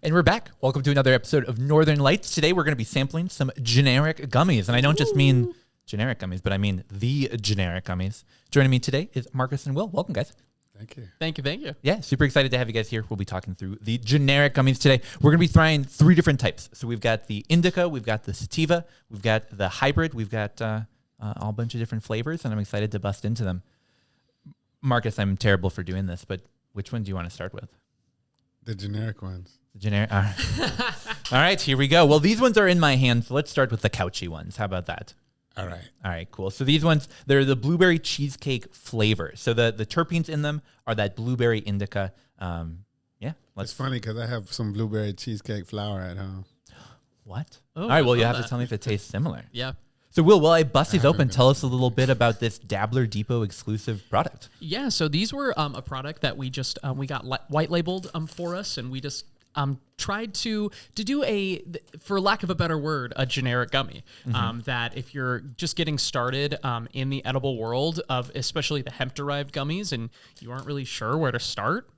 And we're back. Welcome to another episode of Northern Lights. Today we're going to be sampling some generic gummies. And I don't just mean generic gummies, but I mean the generic gummies. Joining me today is Marcus and Will. Welcome, guys. Thank you. Thank you. Yeah, super excited to have you guys here. We'll be talking through the generic gummies today. We're going to be trying three different types. So we've got the indica, we've got the sativa, we've got the hybrid, we've got a bunch of different flavors, and I'm excited to bust into them. Marcus, I'm terrible for doing this, but which one do you want to start with? The generic ones. The generic. All right, here we go. Well, these ones are in my hand, so let's start with the couchy ones. How about that? All right, cool. So these ones, they're the blueberry cheesecake flavor. So the terpenes in them are that blueberry indica. It's funny because I have some blueberry cheesecake flour at home. What? Oh, all right, well, I you love have to tell me if it tastes similar. Yeah. So, Will, while I bust these open, tell us a little bit about this Dabbler Depot exclusive product. Yeah, so these were a product that we just we got white labeled for us, and we just tried to do for lack of a better word, a generic gummy. That if you're just getting started in the edible world of especially the hemp-derived gummies and you aren't really sure where to start,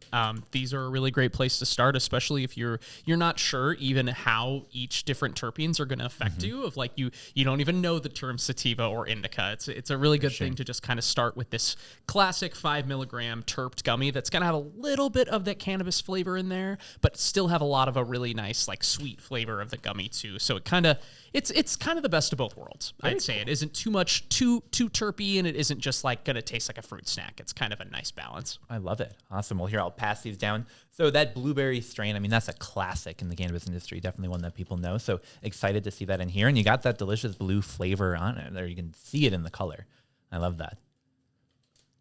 these are a really great place to start, especially if you're not sure even how each different terpenes are going to affect you. Of like you don't even know the term sativa or indica. It's a really good thing to just kind of start with this classic 5 milligram terped gummy that's going to have a little bit of that cannabis flavor in there, but still have a lot of a really nice like sweet flavor of the gummy too. So it's kind of the best of both worlds. I'd say it isn't too much too terpy, and it isn't just like going to taste like a fruit snack. It's kind of a nice balance. I love it. Awesome. Well, here, I'll pass these down. So that blueberry strain, I mean, that's a classic in the cannabis industry, definitely one that people know. So excited to see that in here. And you got that delicious blue flavor on it there. You can see it in the color. I love that.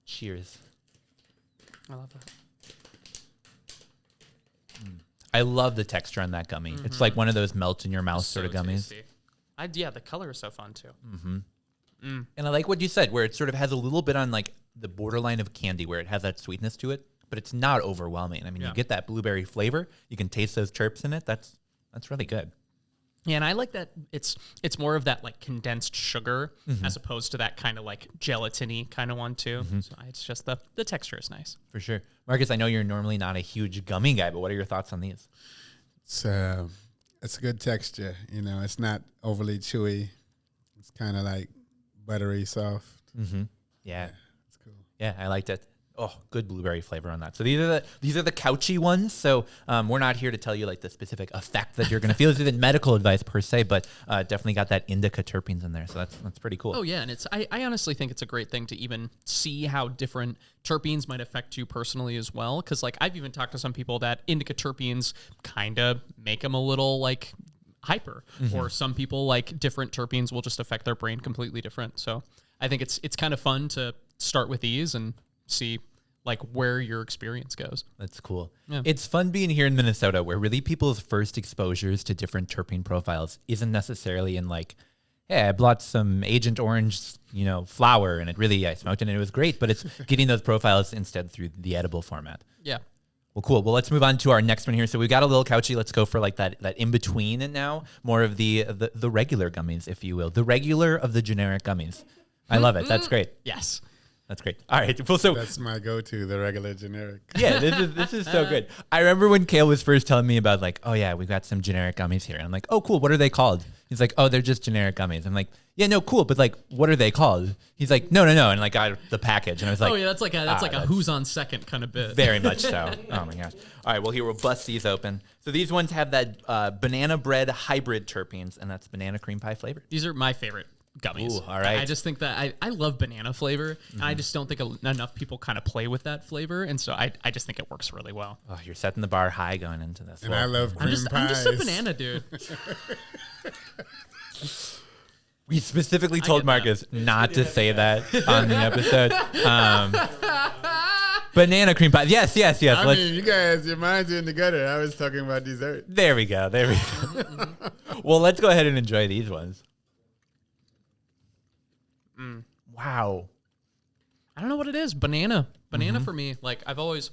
Cheers. I love that. I love the texture on that gummy. It's like one of those melt in your mouth sort of gummies. Tasty. The color is so fun too. And I like what you said, where it sort of has a little bit on like the borderline of candy, where it has that sweetness to it, but it's not overwhelming. I mean, you get that blueberry flavor. You can taste those terps in it. That's really good. Yeah, and I like that it's more of that like condensed sugar as opposed to that kind of like gelatiny kind of one too. So it's just the texture is nice. For sure. Marcus, I know you're normally not a huge gummy guy, but what are your thoughts on these? It's a good texture. You know, it's not overly chewy. It's kind of like buttery soft. Yeah. It's cool. Yeah, I liked it. Oh, good blueberry flavor on that. So these are the couchy ones. So we're not here to tell you like the specific effect that you're going to feel. This isn't medical advice per se, but definitely got that indica terpenes in there. So that's pretty cool. Oh yeah, and I honestly think it's a great thing to even see how different terpenes might affect you personally as well. Because like I've even talked to some people that indica terpenes kind of make them a little like hyper, or some people like different terpenes will just affect their brain completely different. So I think it's kind of fun to start with these and see like where your experience goes. That's cool. Yeah. It's fun being here in Minnesota, where really people's first exposures to different terpene profiles isn't necessarily in like, hey, I bought some Agent Orange, flower, and I smoked it and it was great, but it's getting those profiles instead through the edible format. Yeah. Well, cool. Well, let's move on to our next one here. So we've got a little couchy. Let's go for like that in between, and now more of the regular gummies, if you will, the regular of the generic gummies. I love it. That's great. Yes. That's great. All right. Well, so That's my go-to, the regular generic. yeah, this is so good. I remember when Kale was first telling me about like, oh yeah, we've got some generic gummies here. And I'm like, oh cool, what are they called? He's like, oh, they're just generic gummies. I'm like, yeah, no, cool, but like, what are they called? He's like, no, and like got the package, and I was like, Oh yeah, that's like a who's on second kind of bit. very much so. Oh my gosh. All right, well here we'll bust these open. So these ones have that banana bread hybrid terpenes, and that's banana cream pie flavored. These are my favorite gummies. Ooh, all right. I just think that I love banana flavor, and I just don't think enough people kind of play with that flavor, and so I just think it works really well. Oh, you're setting the bar high going into this. And I love cream pies. I'm just a banana dude. We specifically told Marcus not to say that on the episode. Banana cream pie. Yes. I mean, you guys, your minds are in the gutter. I was talking about dessert. There we go. Well, let's go ahead and enjoy these ones. Wow. I don't know what it is. Banana for me. Like I've always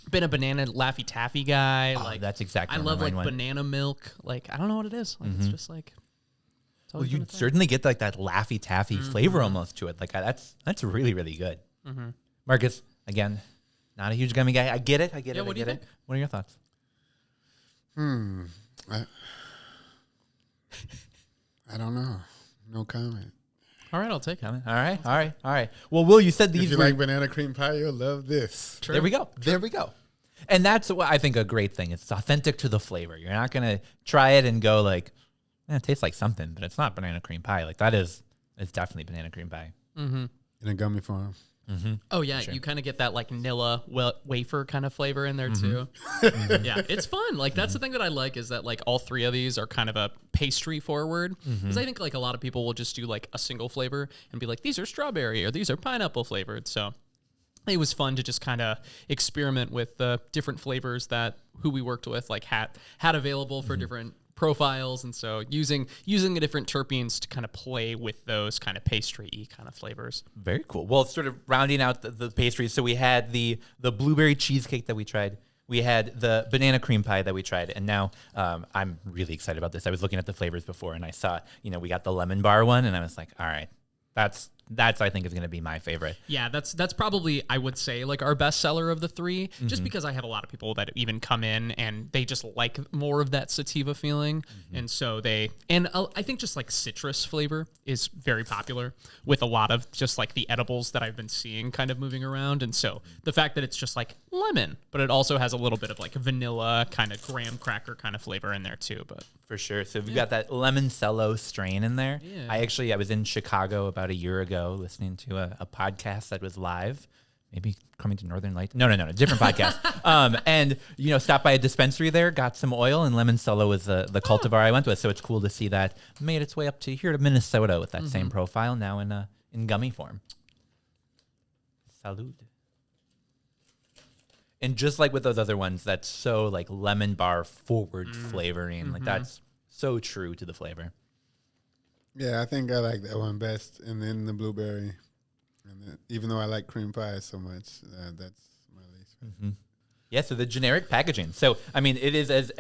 been a banana Laffy Taffy guy. Like that's exactly. I love like one. banana milk. Like I don't know what it is. Like it's just like. Well, you certainly get like that Laffy Taffy flavor almost to it. Like that's really, really good. Marcus, again, not a huge gummy guy. I get it. Yeah, what do you think? What are your thoughts? I don't know. No comment. All right, I'll take it. All right. Well, Will, you said these If you were like banana cream pie, you'll love this. True. There we go. And that's what I think a great thing. It's authentic to the flavor. You're not gonna try it and go like, it tastes like something, but it's not banana cream pie. Like it's definitely banana cream pie. In a gummy form. Oh yeah, you kind of get that like Nilla wafer kind of flavor in there too. Yeah, it's fun. Like that's the thing that I like is that like all three of these are kind of a pastry forward. Because I think like a lot of people will just do like a single flavor and be like, these are strawberry or these are pineapple flavored. So it was fun to just kind of experiment with the different flavors that who we worked with like had available for different profiles, and so using the different terpenes to kind of play with those kind of pastry-y kind of flavors. Very cool. Well, sort of rounding out the pastries. So we had the blueberry cheesecake that we tried. We had the banana cream pie that we tried, and now I'm really excited about this. I was looking at the flavors before, and I saw we got the lemon bar one, and I was like, all right, that's I think is going to be my favorite. Yeah, that's probably, I would say, like our best seller of the three, just because I have a lot of people that even come in and they just like more of that sativa feeling. And so I think just like citrus flavor is very popular with a lot of just like the edibles that I've been seeing kind of moving around. And so the fact that it's just like lemon, but it also has a little bit of like vanilla kind of graham cracker kind of flavor in there too. But for sure. So we've got that Lemoncello strain in there. Yeah. I was in Chicago about a year ago listening to a podcast that was live, maybe coming to Northern Lights. No, different podcast. And stopped by a dispensary there, got some oil, and Lemoncello was the cultivar I went with. So it's cool to see that made its way up to here to Minnesota with that same profile now in gummy form. Salud. And just like with those other ones, that's so like lemon bar forward flavoring. Like that's so true to the flavor. Yeah, I think I like that one best, and then the blueberry. And then, even though I like cream pie so much, that's my least favorite. Yeah, so the generic packaging. So, I mean, it is as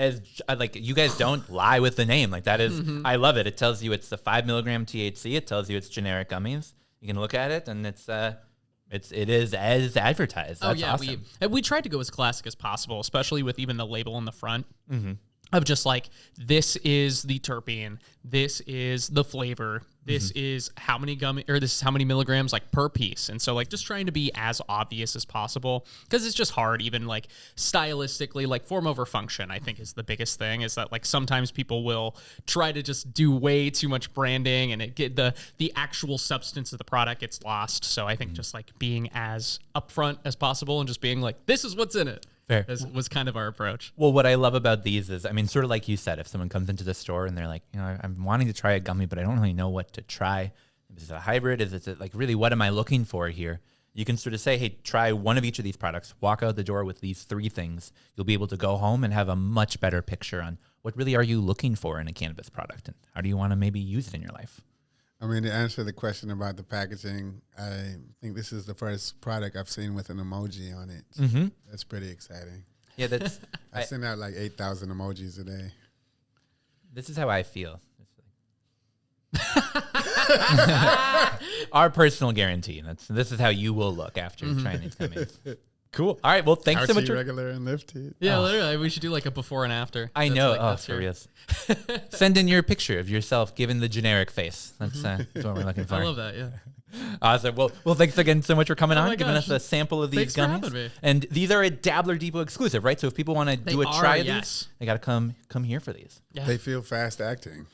like, you guys don't lie with the name. Like, that is, I love it. It tells you it's the 5 milligram THC. It tells you it's generic gummies. You can look at it, and it is as advertised. That's awesome. We tried to go as classic as possible, especially with even the label in the front. Of just like, this is the terpene, this is the flavor, this is how many this is how many milligrams like per piece. And so like just trying to be as obvious as possible, because it's just hard, even like stylistically, like form over function, I think is the biggest thing, is that like sometimes people will try to just do way too much branding and it get the actual substance of the product gets lost. So I think just like being as upfront as possible and just being like, this is what's in it. Fair. Was kind of our approach. Well, what I love about these is, I mean, sort of like you said, if someone comes into the store and they're like, I'm wanting to try a gummy, but I don't really know what to try. Is it a hybrid? Is it like, really, what am I looking for here? You can sort of say, hey, try one of each of these products, walk out the door with these 3 things. You'll be able to go home and have a much better picture on what really are you looking for in a cannabis product, and how do you want to maybe use it in your life? I mean, to answer the question about the packaging, I think this is the first product I've seen with an emoji on it. That's pretty exciting. Yeah, that's. I send out like 8,000 emojis a day. This is how I feel. Our personal guarantee. This is how you will look after trying these gummies. Cool. All right. Well, thanks so much. Regular and lifted. Yeah, literally. We should do like a before and after. I know. For real. Send in your picture of yourself given the generic face. That's what we're looking for. I love that. Yeah. Awesome. Well, thanks again so much for coming on, giving us a sample of these Thanks for gummies. having me. And these are a Dabbler Depot exclusive, right? So if people want to do a try of these, they got to come here for these. Yeah. They feel fast acting.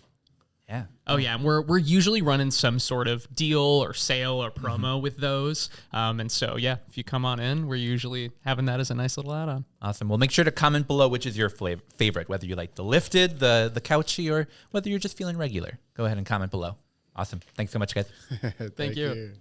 Yeah. Oh yeah, and we're usually running some sort of deal or sale or promo with those, and so yeah, if you come on in, we're usually having that as a nice little add-on. Awesome. Well, make sure to comment below which is your favorite, whether you like the lifted, the couchy, or whether you're just feeling regular. Go ahead and comment below. Awesome. Thanks so much, guys. Thank you.